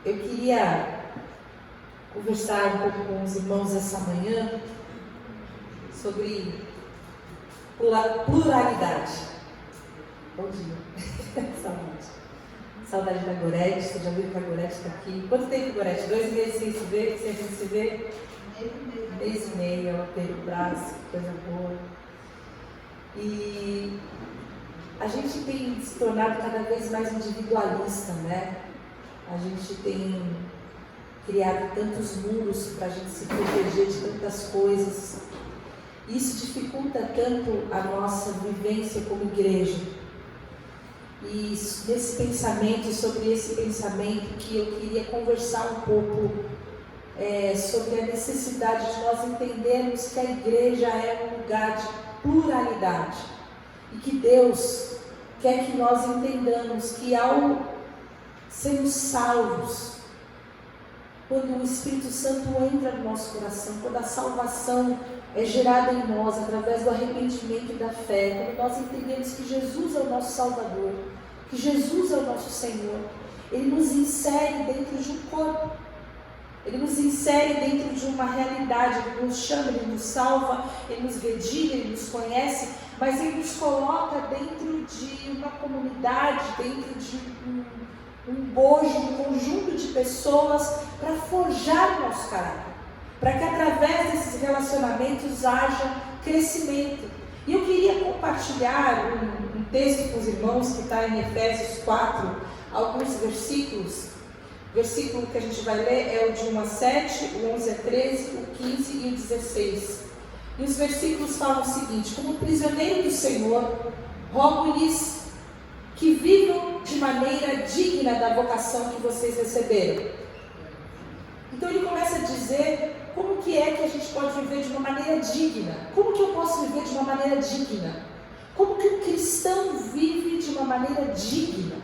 Eu queria conversar um pouco com os irmãos essa manhã sobre pluralidade. Bom dia. Saudade da Gorete. Você já viu que a Gorete está aqui? Quanto tempo, Gorete? 2 meses sem se ver? Sem a gente se ver? Mês e meio. Ela teve o braço, coisa boa. E a gente tem se tornado cada vez mais individualista, né? A gente tem criado tantos muros para a gente se proteger de tantas coisas. Isso dificulta tanto a nossa vivência como igreja. E desse pensamento, sobre esse pensamento que eu queria conversar um pouco sobre a necessidade de nós entendermos que a igreja é um lugar de pluralidade. E que Deus quer que nós entendamos que ao sermos salvos, quando o Espírito Santo entra no nosso coração, quando a salvação é gerada em nós através do arrependimento e da fé, quando nós entendemos que Jesus é o nosso Salvador, que Jesus é o nosso Senhor, Ele nos insere dentro de um corpo, Ele nos insere dentro de uma realidade, Ele nos chama, Ele nos salva, Ele nos redime, Ele nos conhece, mas Ele nos coloca dentro de uma comunidade, dentro de um bojo, um conjunto de pessoas para forjar o nosso caráter, para que através desses relacionamentos haja crescimento. E eu queria compartilhar um texto com os irmãos que está em Efésios 4, alguns versículos. O versículo que a gente vai ler é o de 1 a 7, o 11 a 13, o 15 e o 16. E os versículos falam o seguinte: como prisioneiro do Senhor, rogo-lhes que vivam de maneira digna da vocação que vocês receberam. Então ele começa a dizer como que é que a gente pode viver de uma maneira digna. Como que eu posso viver de uma maneira digna? Como que um cristão vive de uma maneira digna?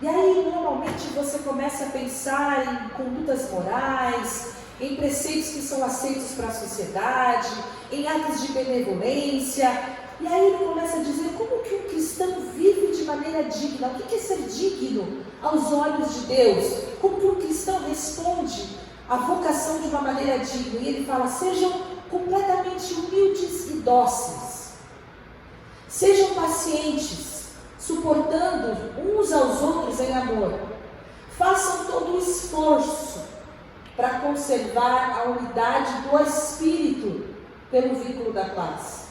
E aí normalmente você começa a pensar em condutas morais, em preceitos que são aceitos para a sociedade, em atos de benevolência. E aí ele começa a dizer como que um cristão vive de maneira digna. O que é ser digno aos olhos de Deus? Como que um cristão responde à vocação de uma maneira digna? E ele fala: sejam completamente humildes e dóceis. Sejam pacientes, suportando uns aos outros em amor. Façam todo o esforço para conservar a unidade do Espírito pelo vínculo da paz.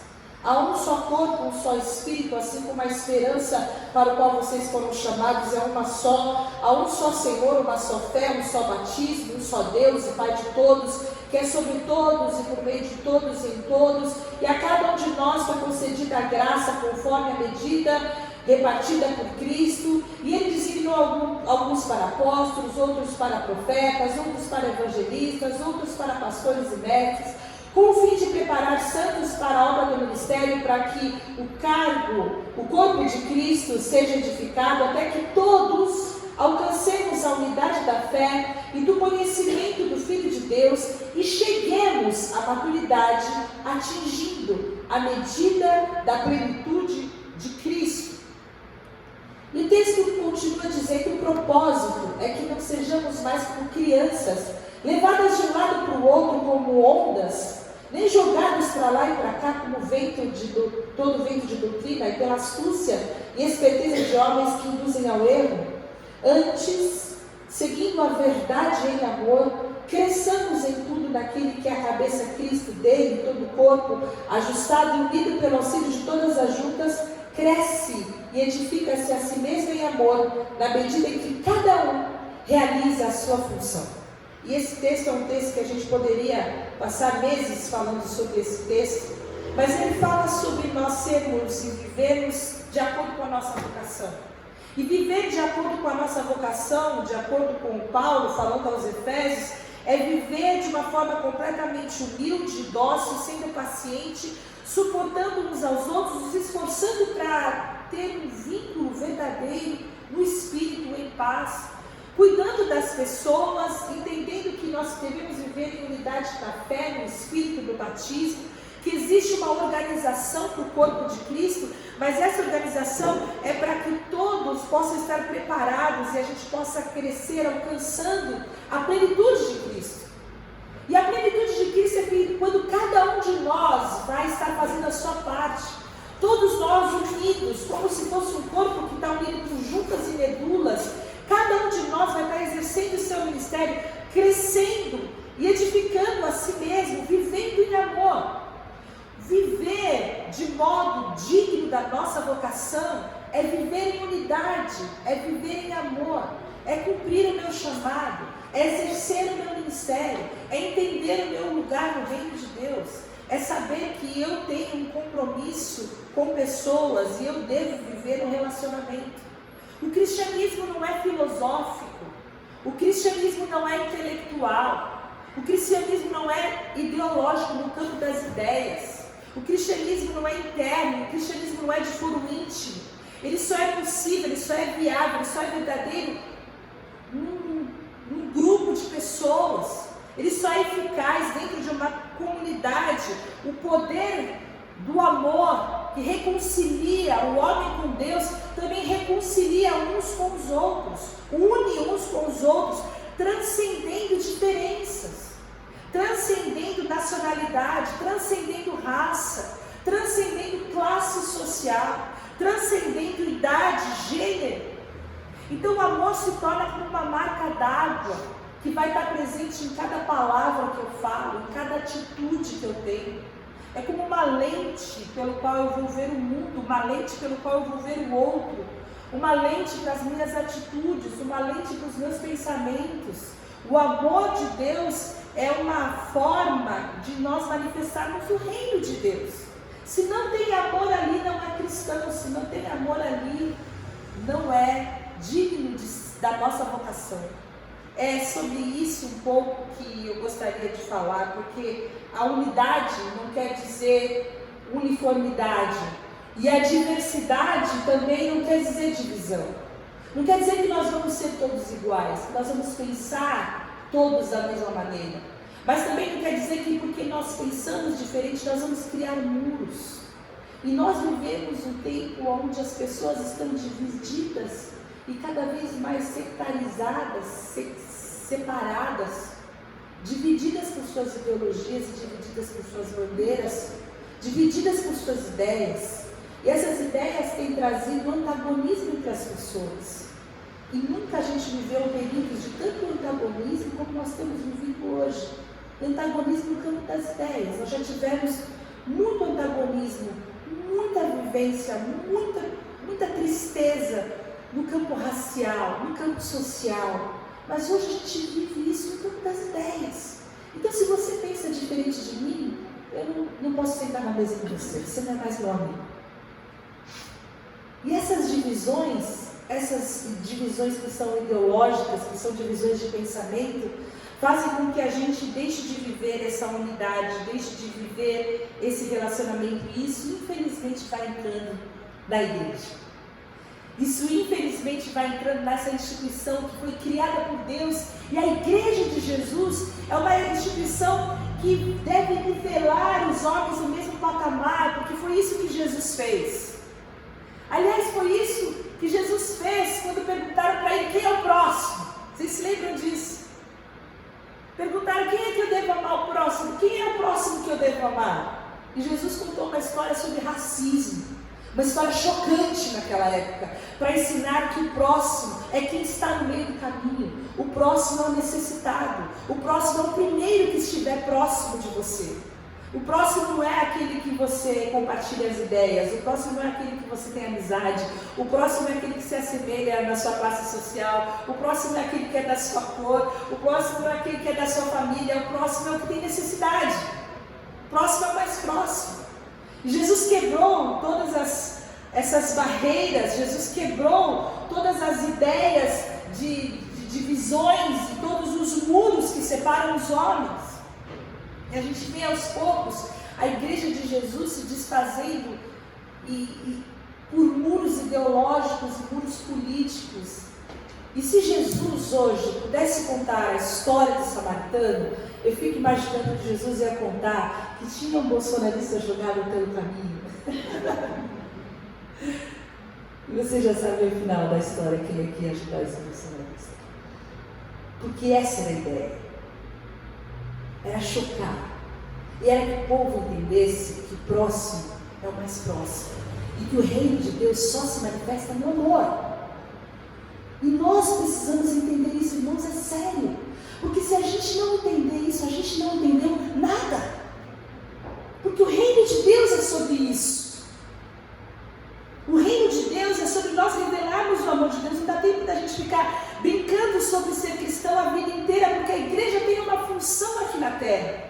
Há um só corpo, um só Espírito, assim como a esperança para o qual vocês foram chamados é uma só. Há um só Senhor, uma só fé, um só batismo, um só Deus e Pai de todos, que é sobre todos e por meio de todos e em todos. E a cada um de nós foi concedida a graça conforme a medida repartida por Cristo. E Ele designou alguns para apóstolos, outros para profetas, outros para evangelistas, outros para pastores e mestres, com o fim de preparar santos para a obra do ministério, para que o corpo de Cristo seja edificado, até que todos alcancemos a unidade da fé e do conhecimento do Filho de Deus e cheguemos à maturidade, atingindo a medida da plenitude de Cristo. E o texto continua dizendo que o propósito é que não sejamos mais como crianças, levadas de um lado para o outro como ondas, nem jogados para lá e para cá como todo vento de doutrina e pela astúcia e esperteza de homens que induzem ao erro. Antes, seguindo a verdade em amor, cresçamos em tudo naquele que é a cabeça Cristo, dele, todo o corpo, ajustado e unido pelo auxílio de todas as juntas, cresce e edifica-se a si mesmo em amor, na medida em que cada um realiza a sua função. E esse texto é um texto que a gente poderia passar meses falando sobre esse texto, mas ele fala sobre nós sermos e vivermos de acordo com a nossa vocação. E viver de acordo com a nossa vocação, de acordo com Paulo falando aos Efésios, é viver de uma forma completamente humilde, dócil, sendo paciente, suportando uns aos outros, nos esforçando para ter um vínculo verdadeiro no Espírito, em paz, cuidando das pessoas, entendendo que nós devemos viver em unidade da fé, no Espírito, do batismo, que existe uma organização para o corpo de Cristo, mas essa organização é para que todos possam estar preparados e a gente possa crescer alcançando a plenitude de Cristo. E a plenitude de Cristo é que quando cada um de nós vai estar fazendo a sua parte, todos nós unidos, como se fosse um corpo que está unido com juntas e medulas, cada um de nós vai estar exercendo o seu ministério, crescendo e edificando a si mesmo, vivendo em amor. Viver de modo digno da nossa vocação é viver em unidade, é viver em amor, é cumprir o meu chamado, é exercer o meu ministério, é entender o meu lugar no reino de Deus, é saber que eu tenho um compromisso com pessoas e eu devo viver um relacionamento. O cristianismo não é filosófico, o cristianismo não é intelectual, o cristianismo não é ideológico no campo das ideias. O cristianismo não é interno, o cristianismo não é de foro íntimo. Ele só é possível, ele só é viável, ele só é verdadeiro num grupo de pessoas. Ele só é eficaz dentro de uma comunidade. O poder do amor que reconcilia o homem com Deus, também reconcilia uns com os outros, une uns com os outros, transcendendo diferenças. Transcendendo nacionalidade, transcendendo raça, transcendendo classe social, transcendendo idade, gênero. Então o amor se torna como uma marca d'água que vai estar presente em cada palavra que eu falo, em cada atitude que eu tenho. É como uma lente pelo qual eu vou ver o mundo, uma lente pelo qual eu vou ver o outro, uma lente para as minhas atitudes, uma lente para os meus pensamentos. O amor de Deus é uma forma de nós manifestarmos o reino de Deus. Se não tem amor ali, não é cristão. Se não tem amor ali, não é digno da nossa vocação. É sobre isso um pouco que eu gostaria de falar, porque a unidade não quer dizer uniformidade, e a diversidade também não quer dizer divisão. Não quer dizer que nós vamos ser todos iguais, que nós vamos pensar todos da mesma maneira. Mas também não quer dizer que porque nós pensamos diferente, nós vamos criar muros. E nós vivemos um tempo onde as pessoas estão divididas e cada vez mais sectarizadas, separadas, divididas por suas ideologias, divididas por suas bandeiras, divididas por suas ideias. E essas ideias têm trazido antagonismo entre as pessoas. E nunca a gente viveu períodos de tanto antagonismo como nós temos vivido hoje. Antagonismo no campo das ideias. Nós já tivemos muito antagonismo, muita vivência, muita tristeza no campo racial, no campo social. Mas hoje a gente vive isso no campo das ideias. Então, se você pensa diferente de mim, eu não posso sentar na mesa com você, você não é mais meu amigo. E essas divisões que são ideológicas, que são divisões de pensamento, fazem com que a gente deixe de viver essa unidade, deixe de viver esse relacionamento. E isso, infelizmente, vai entrando na igreja. Isso, infelizmente, vai entrando nessa instituição que foi criada por Deus. E a Igreja de Jesus é uma instituição que deve nivelar os homens no mesmo patamar, porque foi isso que Jesus fez. Aliás, foi isso que Jesus fez quando perguntaram para ele quem é o próximo. Vocês se lembram disso? Perguntaram quem é que eu devo amar o próximo? Quem é o próximo que eu devo amar? E Jesus contou uma história sobre racismo, uma história chocante naquela época, para ensinar que o próximo é quem está no meio do caminho. O próximo é o necessitado, o próximo é o primeiro que estiver próximo de você. O próximo não é aquele que você compartilha as ideias, o próximo não é aquele que você tem amizade, o próximo é aquele que se assemelha na sua classe social, o próximo é aquele que é da sua cor, o próximo não é aquele que é da sua família, o próximo é o que tem necessidade, o próximo é o mais próximo. Jesus quebrou todas essas barreiras, Jesus quebrou todas as ideias de divisões e todos os muros que separam os homens. E a gente vê aos poucos a igreja de Jesus se desfazendo por muros ideológicos e muros políticos. E se Jesus hoje pudesse contar a história do samaritano, eu fico imaginando que Jesus ia contar que tinha um bolsonarista jogado pelo caminho. E você já sabe o final da história que ele aqui ajudar os emocionalistas. Porque essa era a ideia. Era chocar. E era que o povo entendesse que o próximo é o mais próximo. E que o reino de Deus só se manifesta no amor. E nós precisamos entender isso, irmãos, é sério. Porque se a gente não entender isso, a gente não entendeu nada. Porque o reino de Deus é sobre isso. O reino de Deus é sobre nós revelarmos o amor de Deus. Não dá tempo da gente ficar brincando sobre ser cristão a vida inteira, porque a igreja tem uma função aqui na terra.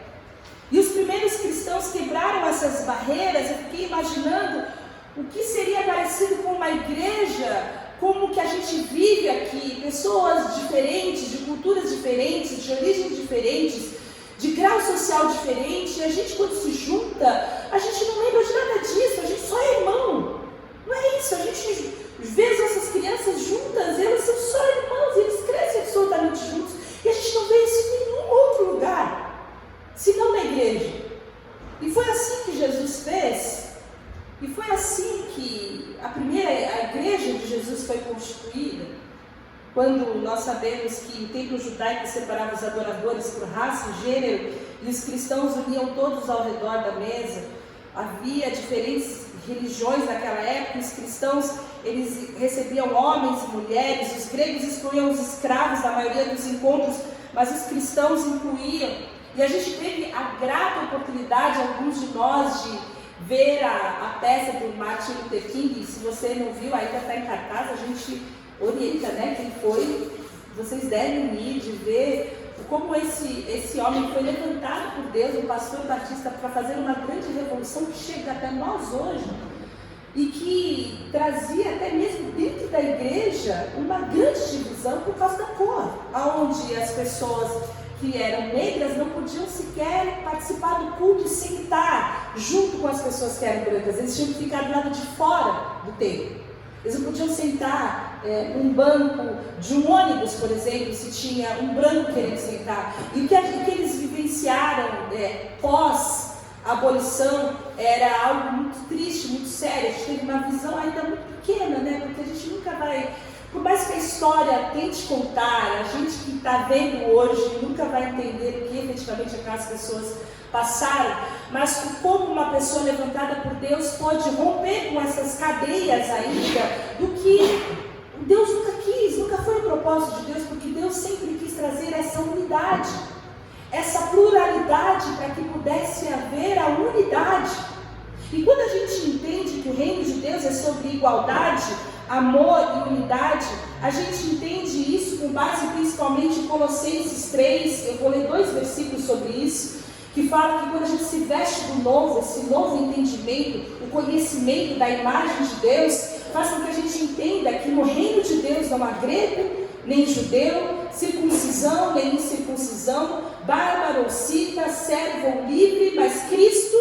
E os primeiros cristãos quebraram essas barreiras. Eu fiquei imaginando o que seria parecido com uma igreja, como que a gente vive aqui, pessoas diferentes, de culturas diferentes, de origens diferentes, de grau social diferente. E a gente, quando se junta, a gente não lembra de nada disso, a gente só é irmão. Não é isso, a gente vê essas crianças juntas, elas são só irmãos, eles crescem absolutamente juntos. E a gente não vê isso em nenhum outro lugar, senão na igreja. E foi assim que Jesus fez. E foi assim que a igreja de Jesus foi constituída, quando nós sabemos que o templo judaico separava os adoradores por raça e gênero, e os cristãos uniam todos ao redor da mesa. Havia diferentes religiões naquela época. Os cristãos, eles recebiam homens e mulheres, os gregos excluíam os escravos da maioria dos encontros, mas os cristãos incluíam. E a gente teve a grata oportunidade, alguns de nós, de ver a peça do Martin Luther King. Se você não viu, ainda está em cartaz, a gente orienta, né, quem foi. Vocês devem ir, de ver como esse homem foi levantado por Deus, um pastor batista, para fazer uma grande revolução que chega até nós hoje, e que trazia até mesmo dentro da igreja uma grande divisão por causa da cor, onde as pessoas que eram negras não podiam sequer participar do culto e sentar junto com as pessoas que eram brancas. Eles tinham que ficar do lado de fora do templo. Eles não podiam sentar num banco de um ônibus, por exemplo, se tinha um branco querendo sentar. E o que eles vivenciaram pós-abolição era algo muito triste, muito sério. A gente teve uma visão ainda muito pequena, né? Porque a gente nunca vai... Por mais que a história tente contar, a gente que está vendo hoje nunca vai entender o que efetivamente aquelas pessoas passaram, mas como uma pessoa levantada por Deus pode romper com essas cadeias ainda do que Deus nunca quis, nunca foi o propósito de Deus, porque Deus sempre quis trazer essa unidade, essa pluralidade, para que pudesse haver a unidade. E quando a gente entende que o reino de Deus é sobre igualdade, amor e unidade, a gente entende isso com base principalmente em Colossenses 3, eu vou ler 2 versículos sobre isso, que fala que quando a gente se veste do novo, esse novo entendimento, o conhecimento da imagem de Deus, faz com que a gente entenda que no reino de Deus não há grego, nem judeu, circuncisão, nem incircuncisão, bárbaro ou cita, servo ou livre, mas Cristo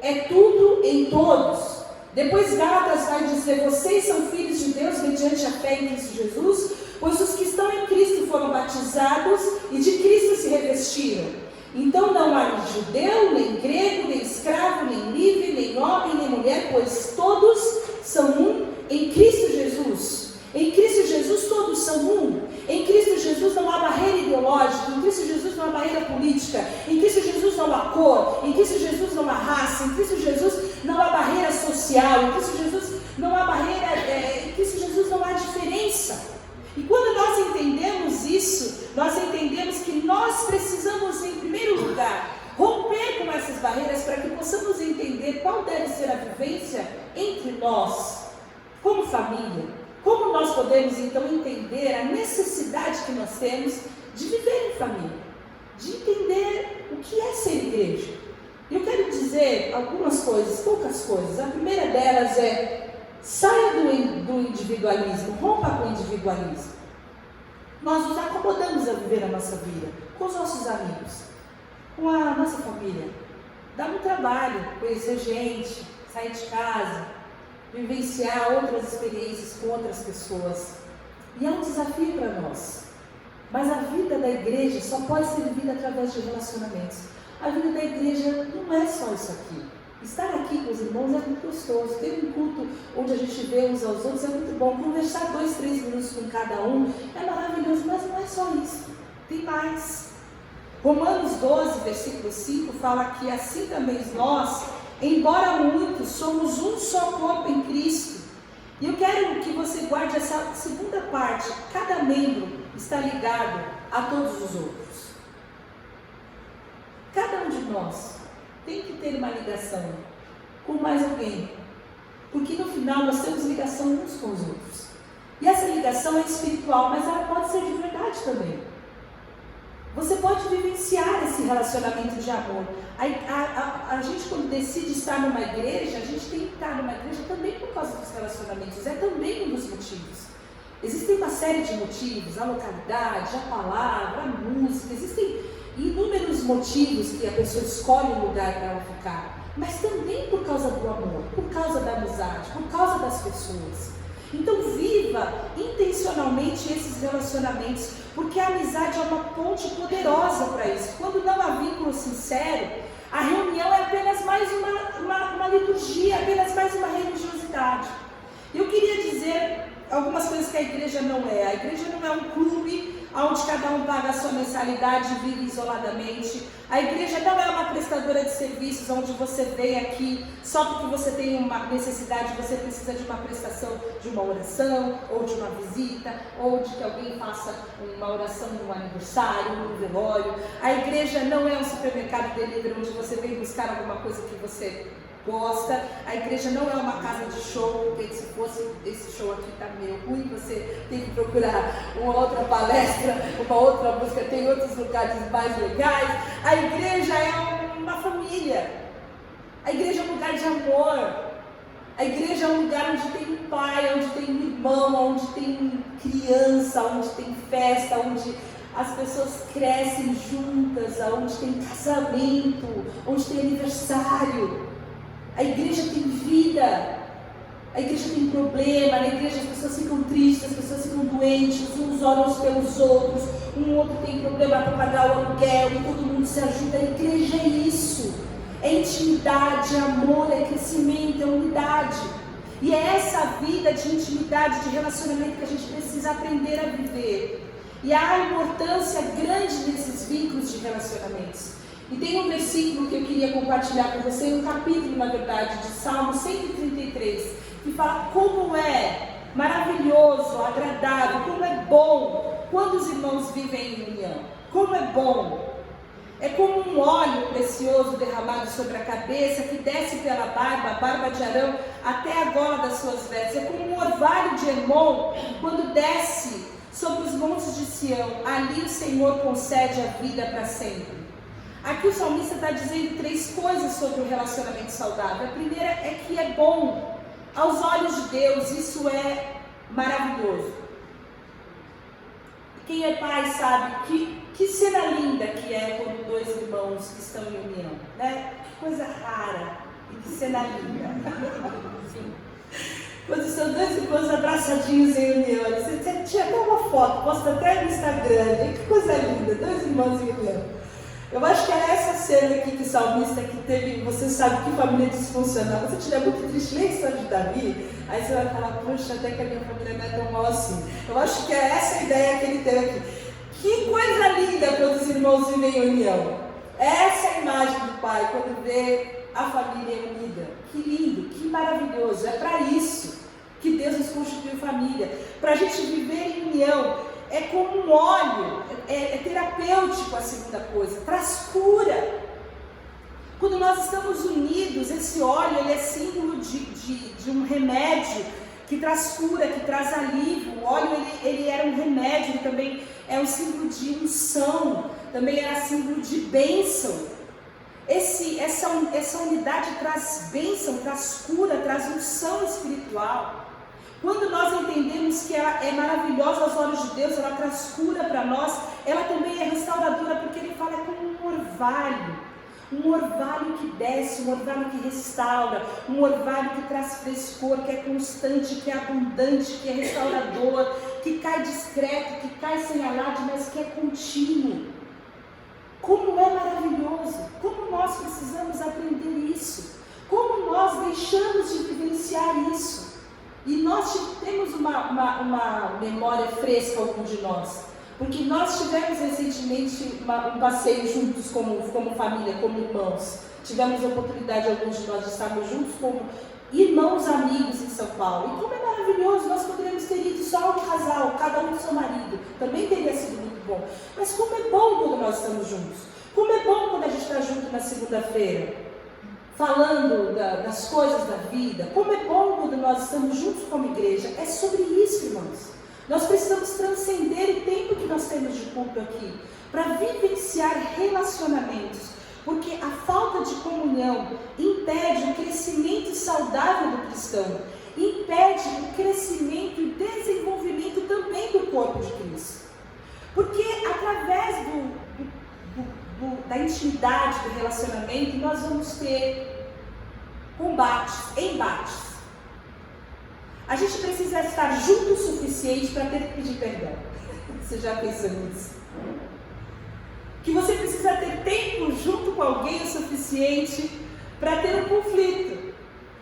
é tudo em todos. Depois Gálatas vai dizer: vocês são filhos de Deus mediante a fé em Cristo Jesus, pois os que estão em Cristo foram batizados e de Cristo se revestiram. Então não há judeu, nem grego, nem escravo, nem livre, nem homem, nem mulher, pois todos são um em Cristo Jesus. Em Cristo Jesus todos são um. Em Cristo Jesus não há barreira ideológica, em Cristo Jesus não há barreira política, em Cristo Jesus não há cor, em Cristo Jesus não há raça, em Cristo Jesus não há barreira social, em Cristo Jesus não há barreira, em Cristo Jesus não há diferença. E quando nós entendemos isso, nós entendemos que nós precisamos, em primeiro lugar, romper com essas barreiras para que possamos entender qual deve ser a vivência entre nós, como família. Como nós podemos então entender a necessidade que nós temos de viver em família, de entender o que é ser igreja. Eu quero dizer algumas coisas, poucas coisas. A primeira delas é: saia do individualismo, rompa com o individualismo. Nós nos acomodamos a viver a nossa vida com os nossos amigos, com a nossa família. Dá um trabalho conhecer gente, sair de casa, vivenciar outras experiências com outras pessoas. E é um desafio para nós. Mas a vida da igreja só pode ser vivida através de relacionamentos. A vida da igreja não é só isso aqui. Estar aqui com os irmãos é muito gostoso. Ter um culto onde a gente vê uns aos outros é muito bom. Conversar 2, 3 minutos com cada um é maravilhoso, mas não é só isso. Tem mais. Romanos 12, versículo 5 fala que assim também nós, embora muitos, somos um só corpo em Cristo. E eu quero que você guarde essa segunda parte. Cada membro está ligado a todos os outros. Cada um de nós tem que ter uma ligação com mais alguém. Porque no final nós temos ligação uns com os outros. E essa ligação é espiritual, mas ela pode ser de verdade também. Você pode vivenciar esse relacionamento de amor. A gente, quando decide estar numa igreja, a gente tem que estar numa igreja também por causa dos relacionamentos. É também um dos motivos. Existem uma série de motivos, a localidade, a palavra, a música. Existem inúmeros motivos que a pessoa escolhe um lugar para ela ficar. Mas também por causa do amor, por causa da amizade, por causa das pessoas. Então viva intencionalmente esses relacionamentos, porque a amizade é uma ponte poderosa para isso. Quando não há vínculo sincero, a reunião é apenas mais uma liturgia, apenas mais uma religiosidade. Eu queria dizer algumas coisas que a igreja não é. A igreja não é um clube onde cada um paga a sua mensalidade e vive isoladamente. A igreja não é uma prestadora de serviços onde você vem aqui só porque você tem uma necessidade, você precisa de uma prestação, de uma oração, ou de uma visita, ou de que alguém faça uma oração num aniversário, num velório. A igreja não é um supermercado delivery onde você vem buscar alguma coisa que você gosta. A igreja não é uma casa de show, porque se fosse esse show aqui está meio ruim, você tem que procurar uma outra palestra, uma outra música, tem outros lugares mais legais. A igreja é uma família. A igreja é um lugar de amor. A igreja é um lugar onde tem um pai, onde tem um irmão, onde tem criança, onde tem festa, onde as pessoas crescem juntas, onde tem casamento, onde tem aniversário. A igreja tem vida, a igreja tem problema, na igreja as pessoas ficam tristes, as pessoas ficam doentes, uns oram pelos outros, um outro tem problema para pagar o aluguel e todo mundo se ajuda. A igreja é isso, é intimidade, é amor, é crescimento, é unidade. E é essa vida de intimidade, de relacionamento que a gente precisa aprender a viver. E há importância grande nesses vínculos de relacionamentos. E tem um versículo que eu queria compartilhar com você, um capítulo, na verdade, de Salmo 133, que fala como é maravilhoso, agradável, como é bom quando os irmãos vivem em união. Como é bom. É como um óleo precioso derramado sobre a cabeça, que desce pela barba, a barba de Arão, até a gola das suas vestes. É como um orvalho de Hermon, quando desce sobre os montes de Sião. Ali o Senhor concede a vida para sempre. Aqui o salmista está dizendo 3 coisas sobre o relacionamento saudável. A primeira é que é bom aos olhos de Deus, isso é maravilhoso. Quem é pai sabe que cena linda que é quando 2 irmãos estão em união, né? Que coisa rara e que cena linda. Quando são 2 irmãos abraçadinhos em união, você tinha até uma foto, posta até no Instagram, né? Que coisa linda, 2 irmãos em união. Eu acho que era essa cena aqui que o salmista que teve, você sabe que família disfuncional. Você estiver muito triste, lê a história de Davi, aí você vai falar, puxa, até que a minha família não é tão mal assim. Eu acho que é essa a ideia que ele teve aqui. Que coisa linda quando os irmãos vivem em união. Essa é a imagem do pai, quando vê a família unida. Que lindo, que maravilhoso. É para isso que Deus nos constituiu família. Para a gente viver em união. É como um óleo, é terapêutico a segunda coisa, traz cura. Quando nós estamos unidos, esse óleo ele é símbolo de um remédio que traz cura, que traz alívio. O óleo ele era um remédio, ele também é um símbolo de unção, também era símbolo de bênção. Essa unidade traz bênção, traz cura, traz unção espiritual. Quando nós entendemos que ela é maravilhosa aos olhos de Deus, ela traz cura para nós, ela também é restauradora, porque ele fala como um orvalho que desce, um orvalho que restaura, um orvalho que traz frescor, que é constante, que é abundante, que é restaurador, que cai discreto, que cai sem alarde, mas que é contínuo. Como é maravilhoso, como nós precisamos aprender isso. Como nós deixamos de vivenciar isso? E nós temos uma memória fresca, algum de nós, porque nós tivemos recentemente um passeio juntos como família, como irmãos. Tivemos a oportunidade, alguns de nós, de estarmos juntos como irmãos amigos em São Paulo. E como é maravilhoso, nós poderíamos ter ido só um casal, cada um com seu marido. Também teria sido muito bom. Mas como é bom quando nós estamos juntos. Como é bom quando a gente está junto na segunda-feira, falando das coisas da vida. Como é bom quando nós estamos juntos como igreja. É sobre isso, irmãos. Nós precisamos transcender o tempo que nós temos de culto aqui, para vivenciar relacionamentos. Porque a falta de comunhão impede o crescimento saudável do cristão, impede o crescimento e desenvolvimento também do corpo de Cristo. Porque através da intimidade, do relacionamento, nós vamos ter combates, embates. A gente precisa estar junto o suficiente para ter que pedir perdão. Você já pensou nisso? Que você precisa ter tempo junto com alguém o suficiente para ter um conflito.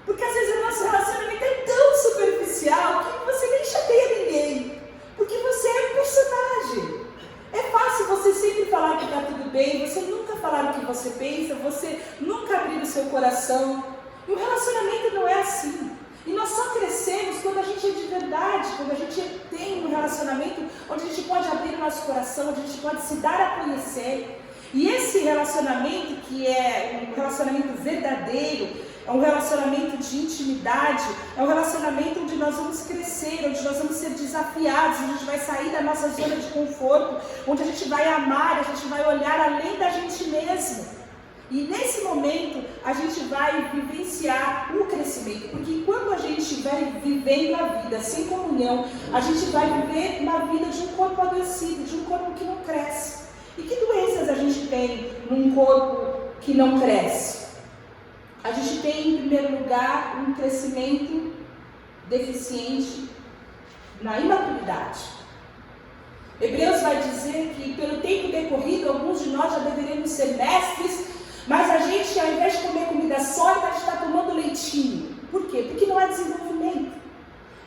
Porque às vezes o nosso relacionamento é tão superficial que você nem chateia ninguém. Porque você é um personagem. É fácil você sempre falar que está tudo bem, você nunca falar o que você pensa, você nunca abrir o seu coração. E o relacionamento não é assim. E nós só crescemos quando a gente é de verdade, quando a gente tem um relacionamento onde a gente pode abrir o nosso coração, onde a gente pode se dar a conhecer. E esse relacionamento, que é um relacionamento verdadeiro, é um relacionamento de intimidade, é um relacionamento onde nós vamos crescer, onde nós vamos ser desafiados, onde a gente vai sair da nossa zona de conforto, onde a gente vai amar, a gente vai olhar além da gente mesmo. E nesse momento a gente vai vivenciar o crescimento, porque enquanto a gente estiver vivendo a vida sem comunhão, a gente vai viver uma vida de um corpo adoecido, de um corpo que não cresce. E que doenças a gente tem num corpo que não cresce? A gente tem, em primeiro lugar, um crescimento deficiente na imaturidade. Hebreus vai dizer que pelo tempo decorrido, alguns de nós já deveríamos ser mestres, mas a gente, ao invés de comer comida sólida, a gente está tomando leitinho. Por quê? Porque não há desenvolvimento.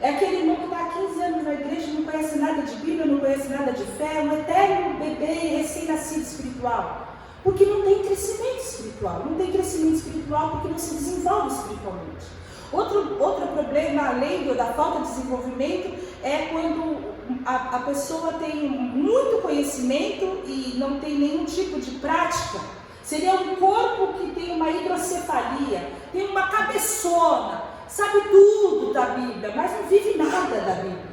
É aquele irmão que está há 15 anos na igreja, não conhece nada de Bíblia, não conhece nada de fé, um eterno bebê recém-nascido espiritual. Porque não tem crescimento espiritual. Não tem crescimento espiritual porque não se desenvolve espiritualmente. Outro problema, além da falta de desenvolvimento, é quando a pessoa tem muito conhecimento e não tem nenhum tipo de prática. Seria um corpo que tem uma hidrocefalia, tem uma cabeçona, sabe tudo da Bíblia, mas não vive nada da Bíblia.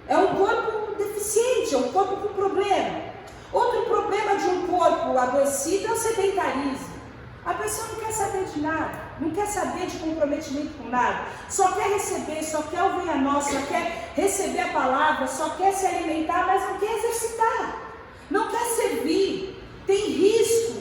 É um corpo deficiente, é um corpo com problema. Outro problema de um corpo adoecido é o sedentarismo. A pessoa não quer saber de nada, não quer saber de comprometimento com nada, só quer receber, só quer ouvir a nós, só quer receber a palavra, só quer se alimentar, mas não quer exercitar, não quer servir. Tem risco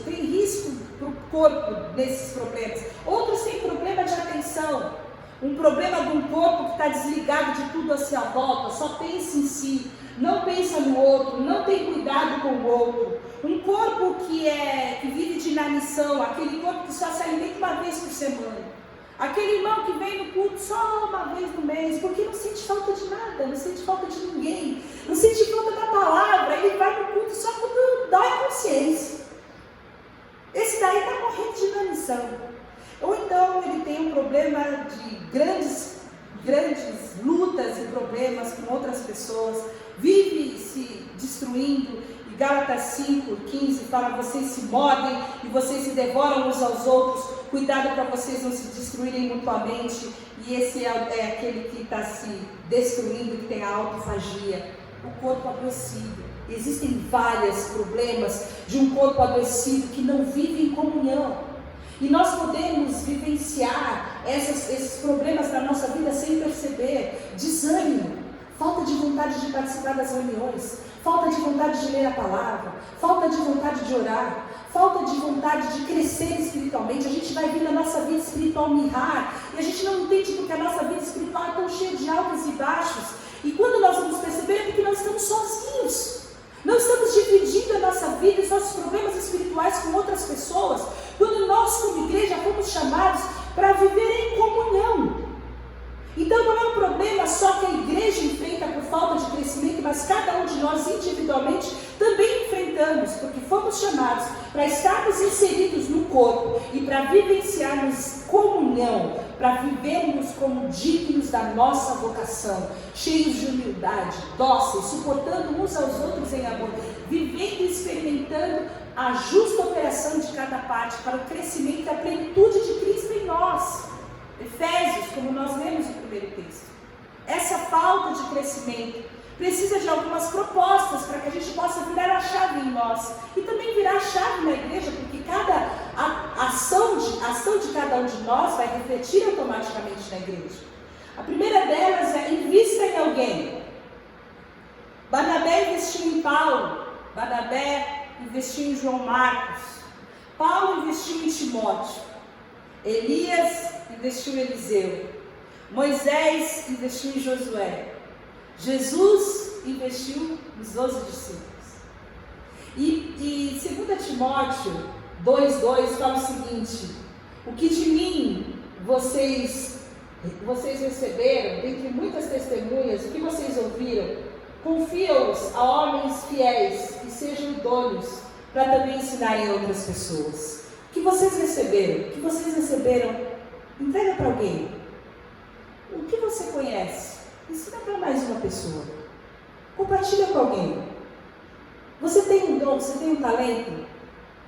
para o corpo desses problemas. Outros têm problema de atenção, um problema de um corpo que está desligado de tudo à sua volta, só pensa em si, não pensa no outro, não tem cuidado com o outro. Um corpo que vive de inanição, aquele corpo que só se alimenta uma vez por semana. Aquele irmão que vem no culto só uma vez no mês, porque não sente falta de nada, não sente falta de ninguém, não sente falta da palavra, ele vai no culto só quando dói a consciência. Esse daí está morrendo de inanição. Ou então ele tem um problema de grandes lutas e problemas com outras pessoas, vive se destruindo. E Gálatas 5:15 fala: vocês se mordem e vocês se devoram uns aos outros, cuidado para vocês não se destruírem mutuamente. E esse é aquele que está se destruindo, que tem a autofagia, o corpo adoecido. Existem vários problemas de um corpo adoecido que não vive em comunhão. E nós podemos vivenciar esses problemas da nossa vida sem perceber. Desânimo, falta de vontade de participar das reuniões, falta de vontade de ler a palavra, falta de vontade de orar, falta de vontade de crescer espiritualmente. A gente vai vir na nossa vida espiritual mirrar e a gente não entende porque a nossa vida espiritual é tão cheia de altos e baixos. E quando nós vamos perceber é porque nós estamos sozinhos. Não estamos dividindo a nossa vida e os nossos problemas espirituais com outras pessoas, quando nós como igreja fomos chamados para viver em comunhão. Então não é um problema só que a igreja enfrenta por falta de crescimento, mas cada um de nós individualmente também enfrentamos, porque fomos chamados para estarmos inseridos no corpo e para vivenciarmos comunhão, para vivermos como dignos da nossa vocação, cheios de humildade, dóceis, suportando uns aos outros em amor, vivendo e experimentando a justa operação de cada parte para o crescimento e a plenitude de Cristo em nós. Efésios, como nós lemos no primeiro texto. Essa falta de crescimento precisa de algumas propostas para que a gente possa virar a chave em nós e também virar a chave na igreja, porque cada ação de cada um de nós vai refletir automaticamente na igreja. A primeira delas é: invista em alguém. Barnabé investiu em Paulo, Barnabé investiu em João Marcos, Paulo investiu em Timóteo, Elias investiu em Eliseu, Moisés investiu em Josué, Jesus investiu nos 12 discípulos. E 2 Timóteo 2,2 fala o seguinte: o que de mim vocês receberam, dentre muitas testemunhas, o que vocês ouviram, confia-os a homens fiéis que sejam idôneos para também ensinarem a outras pessoas. O que vocês receberam, entrega para alguém. O que você conhece, ensina para mais uma pessoa. Compartilha com alguém. Você tem um dom, você tem um talento,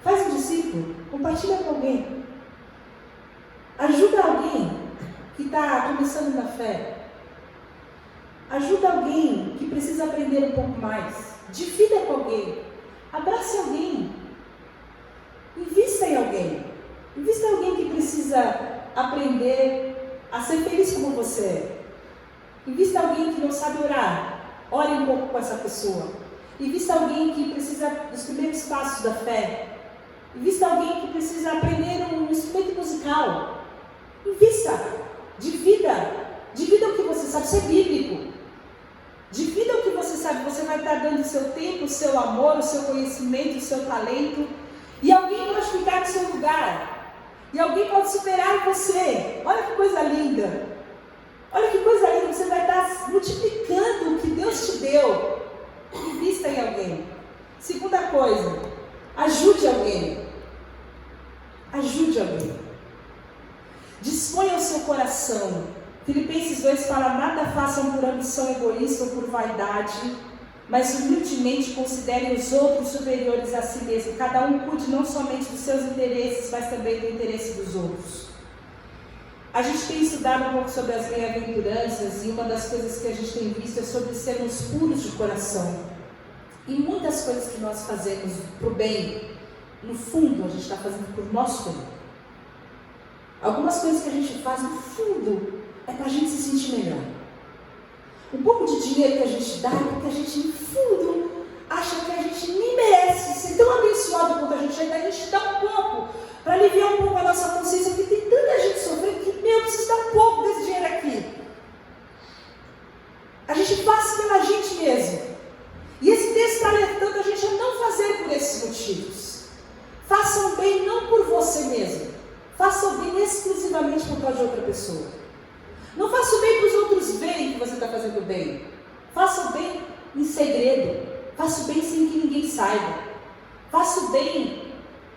faz um discípulo, compartilha com alguém. Ajuda alguém que está começando na fé. Ajuda alguém que precisa aprender um pouco mais. Divida com alguém. Abrace alguém. Invista em alguém. Invista em alguém que precisa aprender a ser feliz como você é. Invista em alguém que não sabe orar. Ore um pouco com essa pessoa. Invista em alguém que precisa dos primeiros passos da fé. Invista em alguém que precisa aprender um instrumento musical. Invista. Divida o que você sabe. Ser bíblico. Divida o que você sabe. Você vai estar dando o seu tempo, o seu amor, o seu conhecimento, o seu talento. E alguém pode ficar no seu lugar. E alguém pode superar você. Olha que coisa linda. Olha que coisa linda. Você vai estar multiplicando o que Deus te deu. Invista em alguém. Segunda coisa, ajude alguém. Ajude alguém. Disponha o seu coração. Filipenses 2 fala: nada façam por ambição egoísta ou por vaidade, mas humildemente considerem os outros superiores a si mesmo. Cada um cuide não somente dos seus interesses, mas também do interesse dos outros. A gente tem estudado um pouco sobre as bem-aventuranças, e uma das coisas que a gente tem visto é sobre sermos puros de coração. E muitas coisas que nós fazemos para o bem, no fundo, a gente está fazendo por nosso bem. Algumas coisas que a gente faz, no fundo, é para a gente se sentir melhor. Um pouco de dinheiro que a gente dá, porque a gente, no fundo, acha que a gente nem merece ser tão abençoado quanto a gente é, a gente dá um pouco, para aliviar um pouco a nossa consciência, porque tem tanta gente sofrendo que, eu preciso dar um pouco desse dinheiro aqui. A gente faz pela gente mesmo. E esse texto está alertando a gente a não fazer por esses motivos. Faça o bem não por você mesmo. Faça o bem exclusivamente por causa de outra pessoa. Não faça o bem para os outros verem que você está fazendo bem. Faça o bem em segredo. Faça o bem sem que ninguém saiba. Faça o bem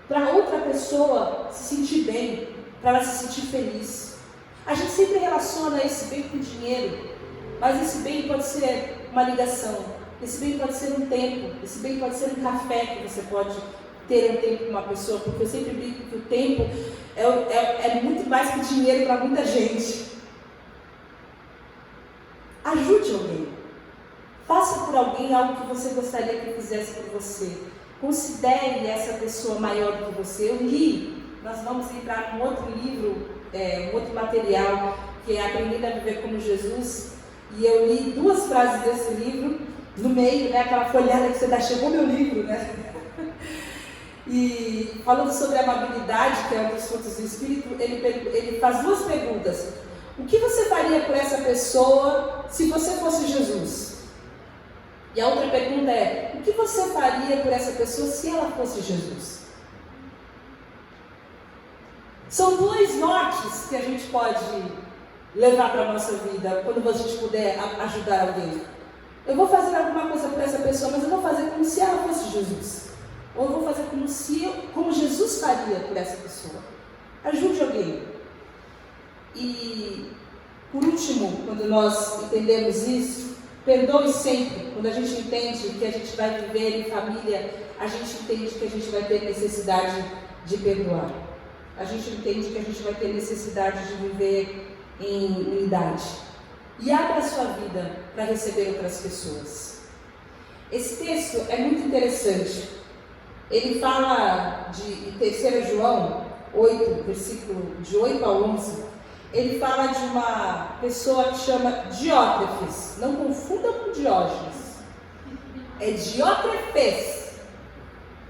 para outra pessoa se sentir bem, para ela se sentir feliz. A gente sempre relaciona esse bem com dinheiro, mas esse bem pode ser uma ligação, esse bem pode ser um tempo, esse bem pode ser um café que você pode ter um tempo com uma pessoa, porque eu sempre brinco que o tempo é muito mais que dinheiro para muita gente. Ajude alguém. Faça por alguém algo que você gostaria que fizesse por você. Considere essa pessoa maior do que você. Eu li, nós vamos entrar num outro livro, um outro material, que é Aprendendo a Viver como Jesus. E eu li 2 frases desse livro, no meio, né, aquela folhada que você dá, chegou meu livro, né? E falando sobre a amabilidade, que é um dos frutos do Espírito, ele faz 2 perguntas. O que você faria por essa pessoa se você fosse Jesus? E a outra pergunta é: o que você faria por essa pessoa se ela fosse Jesus? São dois nortes que a gente pode levar para a nossa vida quando a gente puder ajudar alguém. Eu vou fazer alguma coisa para essa pessoa, mas eu vou fazer como se ela fosse Jesus. Ou eu vou fazer como Jesus faria por essa pessoa. Ajude alguém. E, por último, quando nós entendemos isso, perdoe sempre. Quando a gente entende que a gente vai viver em família, a gente entende que a gente vai ter necessidade de perdoar. A gente entende que a gente vai ter necessidade de viver em unidade. E abra a sua vida para receber outras pessoas. Esse texto é muito interessante. Ele fala em 3 João 8, versículo de 8 a 11. Ele fala de uma pessoa que chama Diótrefes. Não confunda com Diógenes. É Diótrefes.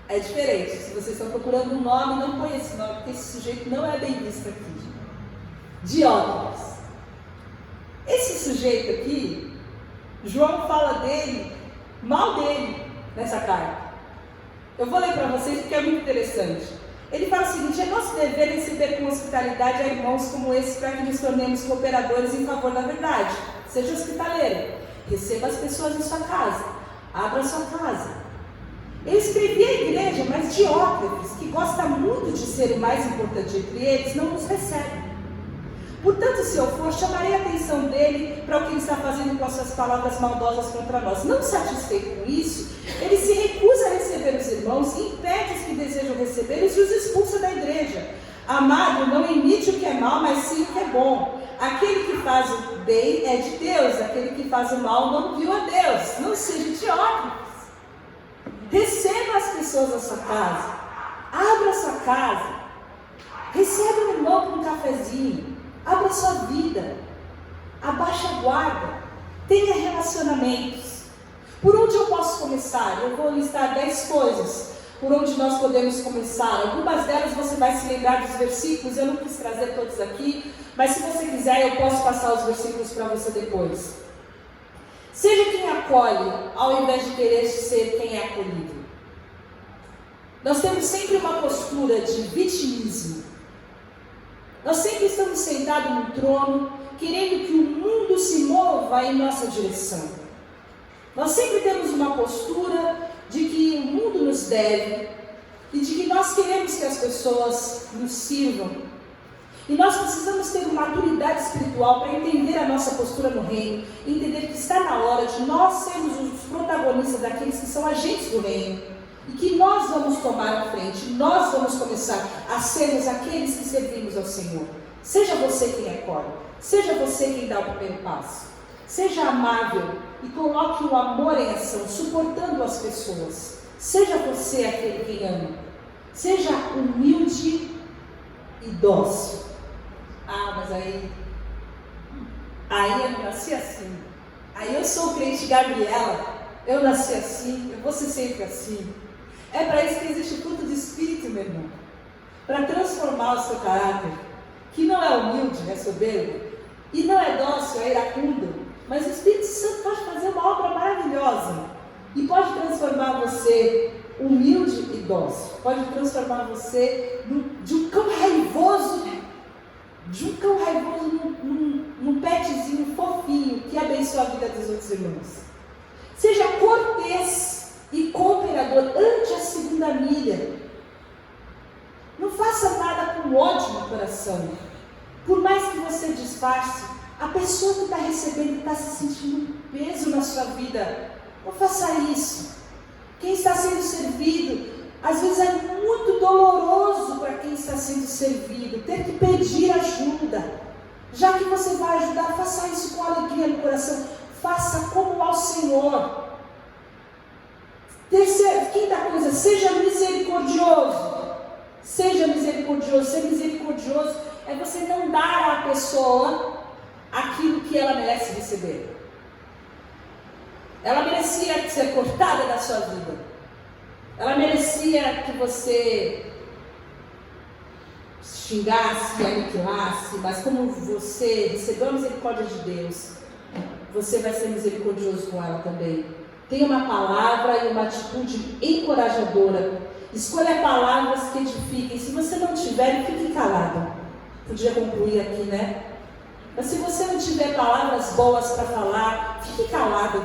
É diferente. Se vocês estão procurando um nome, não põe esse nome, porque esse sujeito não é bem visto aqui. Diótrefes. Esse sujeito aqui, João fala dele, mal dele, nessa carta. Eu vou ler para vocês porque é muito interessante. Ele fala o seguinte: é nosso dever receber com hospitalidade a irmãos como esse, para que nos tornemos cooperadores em favor da verdade. Seja hospitaleiro, receba as pessoas em sua casa, abra a sua casa. Eu escrevi à igreja, mas Diótrefes, que gosta muito de ser o mais importante entre eles, não nos recebe. Portanto, se eu for, chamarei a atenção dele para o que ele está fazendo com as suas palavras maldosas contra nós. Não satisfeito com isso, ele se recusa a receber os irmãos, impede os que desejam recebê-los e os expulsa da igreja. Amado, não imite o que é mal, mas sim o que é bom. Aquele que faz o bem é de Deus, aquele que faz o mal não viu a Deus. Não seja Diótrefes. Receba as pessoas na sua casa, abra a sua casa, receba um irmão com um cafezinho, abra a sua vida, abaixa a guarda, tenha relacionamentos. Por onde eu posso começar? Eu vou listar 10 coisas por onde nós podemos começar. Algumas delas você vai se lembrar dos versículos, eu não quis trazer todos aqui, mas se você quiser eu posso passar os versículos para você depois. Seja quem acolhe, ao invés de querer ser quem é acolhido. Nós temos sempre uma postura de vitimismo. Nós sempre estamos sentados no trono, querendo que o mundo se mova em nossa direção. Nós sempre temos uma postura de que o mundo nos deve e de que nós queremos que as pessoas nos sirvam. E nós precisamos ter uma maturidade espiritual para entender a nossa postura no reino, entender que está na hora de nós sermos os protagonistas daqueles que são agentes do reino, e que nós vamos tomar a frente, nós vamos começar a sermos aqueles que servimos ao Senhor. Seja você quem acolhe, seja você quem dá o primeiro passo, seja amável e coloque o amor em ação, suportando as pessoas. Seja você aquele quem ama, seja humilde e dócil. Ah, mas aí eu não nasci assim. Aí eu sou crente Gabriela, eu nasci assim, eu vou ser sempre assim. É para isso que existe o fruto do Espírito, meu irmão. Para transformar o seu caráter, que não é humilde, é soberbo, e não é dócil, é iracundo, mas o Espírito Santo pode fazer uma obra maravilhosa e pode transformar você humilde e dócil, pode transformar você de um cão raivoso num petzinho fofinho que abençoa a vida dos outros irmãos. Seja cortês e cooperador ante a segunda milha. Não faça nada com ódio no coração. Por mais que você disfarce, a pessoa que está recebendo está se sentindo um peso na sua vida. Não faça isso. Quem está sendo servido, às vezes é muito doloroso para quem está sendo servido, ter que pedir ajuda. Já que você vai ajudar, faça isso com alegria no coração. Faça como ao Senhor. Quinta coisa, seja misericordioso. Seja misericordioso. Ser misericordioso é você não dar à pessoa aquilo que ela merece receber. Ela merecia ser cortada da sua vida. Ela merecia que você xingasse, aniquilasse, mas como você recebeu a misericórdia de Deus, você vai ser misericordioso com ela também. Tenha uma palavra e uma atitude encorajadora. Escolha palavras que edifiquem. Se você não tiver, fique calado. Podia concluir aqui, né? Mas se você não tiver palavras boas para falar, fique calado.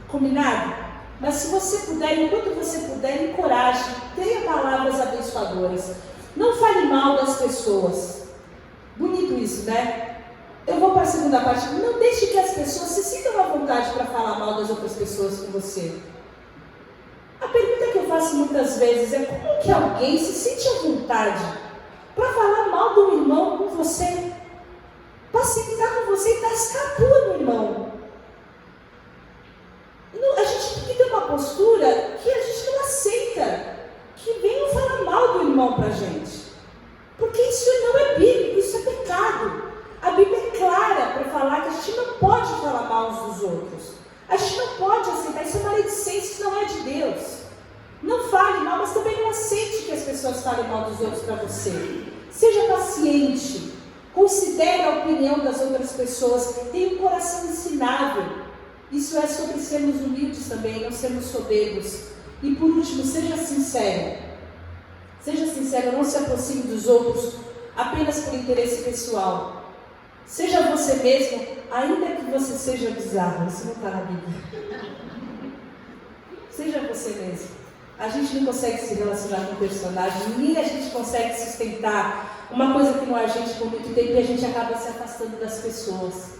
Combinado? Mas se você puder, enquanto você puder, encoraje. Tenha palavras abençoadoras. Não fale mal das pessoas. Bonito isso, né? Eu vou para a segunda parte. Não deixe que as pessoas se sintam à vontade para falar mal das outras pessoas com você. A pergunta que eu faço muitas vezes é: como que alguém se sente à vontade para falar mal do irmão com você? Para sentar com você e tascar a tua no irmão? A gente tem que ter uma postura que a gente não aceita que venham falar mal do irmão para a gente. Porque isso não é bíblico, isso é pecado. A Bíblia é clara para falar que a gente não pode falar mal uns dos outros. A gente não pode aceitar, isso é maledicência, isso não é de Deus. Não fale mal, mas também não aceite que as pessoas falem mal dos outros para você. Seja paciente, considere a opinião das outras pessoas, tenha um coração ensinável. Isso é sobre sermos humildes também, não sermos soberbos. E por último, seja sincero. Seja sincero, não se aproxime dos outros apenas por interesse pessoal. Seja você mesmo, ainda que você seja bizarro. Isso não está na Bíblia. Seja você mesmo. A gente não consegue se relacionar com o personagem, nem a gente consegue sustentar uma coisa que não é a gente por muito tempo e a gente acaba se afastando das pessoas.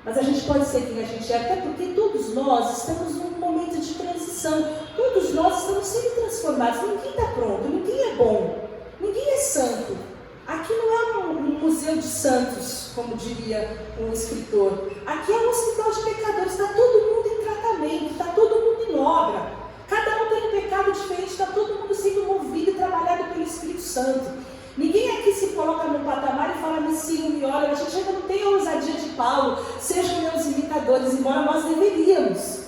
Mas a gente pode ser quem a gente é, até porque todos nós estamos num momento de transição. Todos nós estamos sendo transformados. Ninguém está pronto, ninguém é bom, ninguém é santo. Aqui não é um museu de santos, como diria um escritor. Aqui é um hospital de pecadores, está todo mundo em tratamento, está todo mundo em obra. Cada um tem um pecado diferente, está todo mundo sendo movido e trabalhado pelo Espírito Santo. Ninguém aqui se coloca no patamar e fala: me sigam, me olhem. A gente ainda não tem a ousadia de Paulo, sejam meus imitadores, embora nós deveríamos.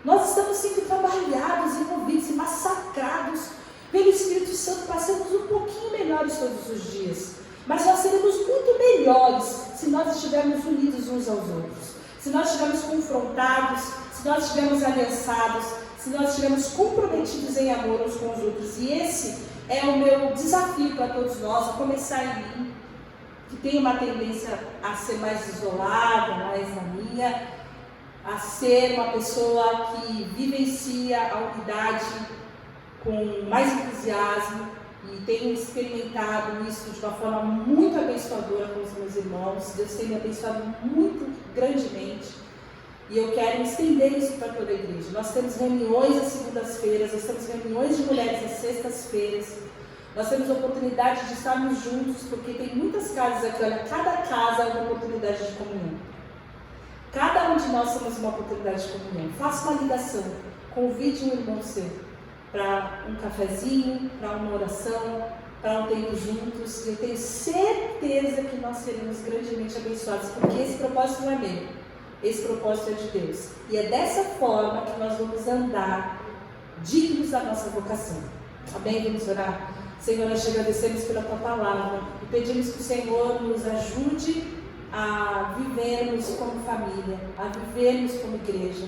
Nós estamos sendo trabalhados, envolvidos e massacrados pelo Espírito Santo para sermos um pouquinho melhores todos os dias. Mas nós seremos muito melhores se nós estivermos unidos uns aos outros, se nós estivermos confrontados, se nós estivermos aliançados, se nós estivermos comprometidos em amor uns com os outros. E esse é o meu desafio para todos nós, a começar em mim, que tem uma tendência a ser mais isolada, mais na minha, a ser uma pessoa que vivencia a unidade com mais entusiasmo, e tenho experimentado isso de uma forma muito abençoadora com os meus irmãos. Deus tem me abençoado muito grandemente, e eu quero estender isso para toda a igreja. Nós temos reuniões às segundas-feiras, nós temos reuniões de mulheres às sextas-feiras, nós temos a oportunidade de estarmos juntos, porque tem muitas casas aqui, olha, cada casa é uma oportunidade de comunhão. Cada um de nós somos uma oportunidade de comunhão. Faça uma ligação, convide um irmão seu para um cafezinho, para uma oração, para um tempo juntos. Eu tenho certeza que nós seremos grandemente abençoados, porque esse propósito não é meu, esse propósito é de Deus. E é dessa forma que nós vamos andar dignos da nossa vocação. Amém? Vamos orar? Senhor, nós te agradecemos pela tua palavra e pedimos que o Senhor nos ajude a vivermos como família, a vivermos como igreja.